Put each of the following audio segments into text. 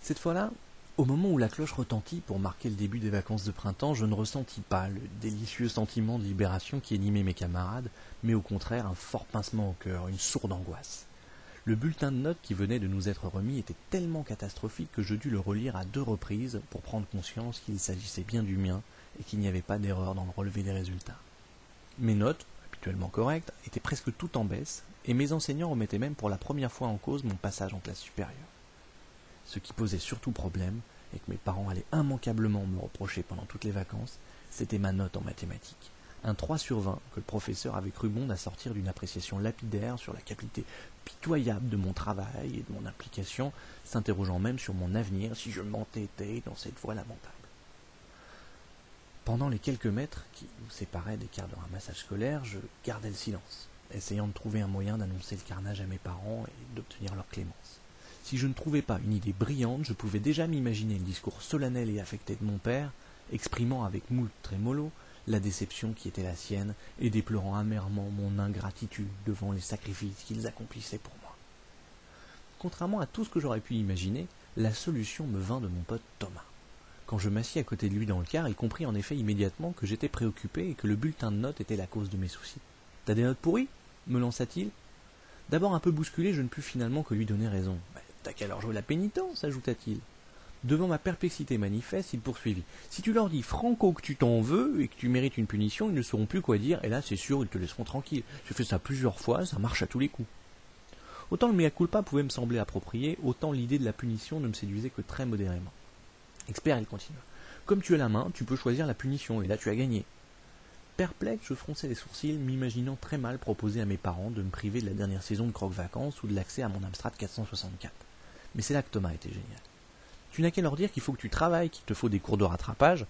Cette fois-là, au moment où la cloche retentit pour marquer le début des vacances de printemps, je ne ressentis pas le délicieux sentiment de libération qui animait mes camarades, mais au contraire un fort pincement au cœur, une sourde angoisse. Le bulletin de notes qui venait de nous être remis était tellement catastrophique que je dus le relire à 2 reprises pour prendre conscience qu'il s'agissait bien du mien et qu'il n'y avait pas d'erreur dans le relevé des résultats. Mes notes, habituellement correctes, étaient presque toutes en baisse, et mes enseignants remettaient même pour la première fois en cause mon passage en classe supérieure. Ce qui posait surtout problème, et que mes parents allaient immanquablement me reprocher pendant toutes les vacances, c'était ma note en mathématiques. Un 3 sur 20 que le professeur avait cru bon d'assortir d'une appréciation lapidaire sur la qualité pitoyable de mon travail et de mon implication, s'interrogeant même sur mon avenir si je m'entêtais dans cette voie lamentable. Pendant les quelques mètres qui nous séparaient des quarts de ramassage scolaire, je gardais le silence, essayant de trouver un moyen d'annoncer le carnage à mes parents et d'obtenir leur clémence. Si je ne trouvais pas une idée brillante, je pouvais déjà m'imaginer le discours solennel et affecté de mon père, exprimant avec moult trémolo la déception qui était la sienne et déplorant amèrement mon ingratitude devant les sacrifices qu'ils accomplissaient pour moi. Contrairement à tout ce que j'aurais pu imaginer, la solution me vint de mon pote Thomas. Quand je m'assis à côté de lui dans le car, il comprit en effet immédiatement que j'étais préoccupé et que le bulletin de notes était la cause de mes soucis. « T'as des notes pourries ?» me lança-t-il. D'abord un peu bousculé, je ne pus finalement que lui donner raison. « T'as qu'à leur jouer la pénitence » ajouta-t-il. Devant ma perplexité manifeste, il poursuivit. « Si tu leur dis franco que tu t'en veux et que tu mérites une punition, ils ne sauront plus quoi dire, et là c'est sûr, ils te laisseront tranquille. J'ai fait ça plusieurs fois, ça marche à tous les coups. » Autant le mea culpa pouvait me sembler approprié, autant l'idée de la punition ne me séduisait que très modérément. Expert, il continua. Comme tu as la main, tu peux choisir la punition, et là tu as gagné. Perplexe, je fronçais les sourcils, m'imaginant très mal proposer à mes parents de me priver de la dernière saison de croque-vacances ou de l'accès à mon Amstrad 464. Mais c'est là que Thomas était génial. Tu n'as qu'à leur dire qu'il faut que tu travailles, qu'il te faut des cours de rattrapage.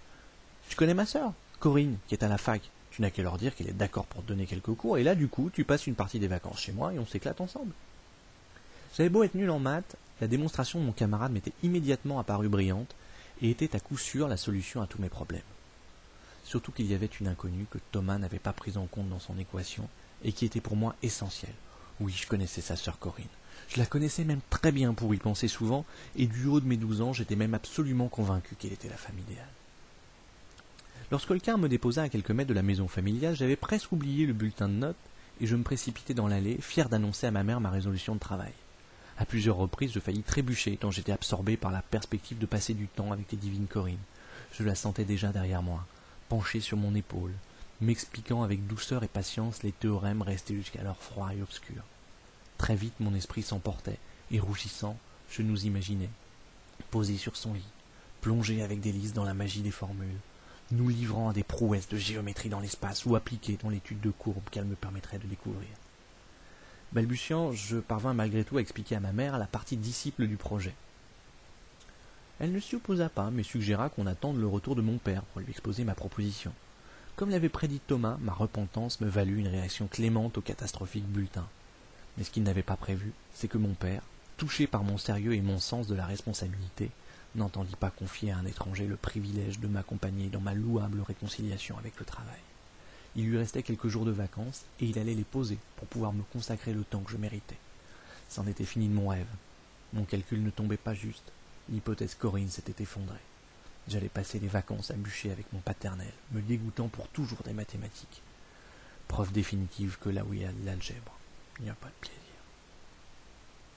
Tu connais ma sœur, Corinne, qui est à la fac. Tu n'as qu'à leur dire qu'elle est d'accord pour te donner quelques cours, et là du coup, tu passes une partie des vacances chez moi et on s'éclate ensemble. J'avais beau être nul en maths, la démonstration de mon camarade m'était immédiatement apparue brillante, et était à coup sûr la solution à tous mes problèmes. Surtout qu'il y avait une inconnue que Thomas n'avait pas prise en compte dans son équation et qui était pour moi essentielle. Oui, je connaissais sa sœur Corinne. Je la connaissais même très bien pour y penser souvent, et du haut de mes 12 ans, j'étais même absolument convaincu qu'elle était la femme idéale. Lorsque le car me déposa à quelques mètres de la maison familiale, j'avais presque oublié le bulletin de notes et je me précipitai dans l'allée, fier d'annoncer à ma mère ma résolution de travail. À plusieurs reprises, je faillis trébucher, tant j'étais absorbé par la perspective de passer du temps avec les divines Corinne. Je la sentais déjà derrière moi, penchée sur mon épaule, m'expliquant avec douceur et patience les théorèmes restés jusqu'alors froids et obscurs. Très vite, mon esprit s'emportait, et rougissant, je nous imaginais, posés sur son lit, plongés avec délice dans la magie des formules, nous livrant à des prouesses de géométrie dans l'espace ou appliquées dans l'étude de courbes qu'elle me permettrait de découvrir. Balbutiant, je parvins malgré tout à expliquer à ma mère la partie disciple du projet. Elle ne s'y opposa pas, mais suggéra qu'on attende le retour de mon père pour lui exposer ma proposition. Comme l'avait prédit Thomas, ma repentance me valut une réaction clémente au catastrophique bulletin. Mais ce qu'il n'avait pas prévu, c'est que mon père, touché par mon sérieux et mon sens de la responsabilité, n'entendit pas confier à un étranger le privilège de m'accompagner dans ma louable réconciliation avec le travail. Il lui restait quelques jours de vacances, et il allait les poser pour pouvoir me consacrer le temps que je méritais. C'en était fini de mon rêve. Mon calcul ne tombait pas juste. L'hypothèse Corinne s'était effondrée. J'allais passer les vacances à bûcher avec mon paternel, me dégoûtant pour toujours des mathématiques. Preuve définitive que là où il y a de l'algèbre, il n'y a pas de plaisir.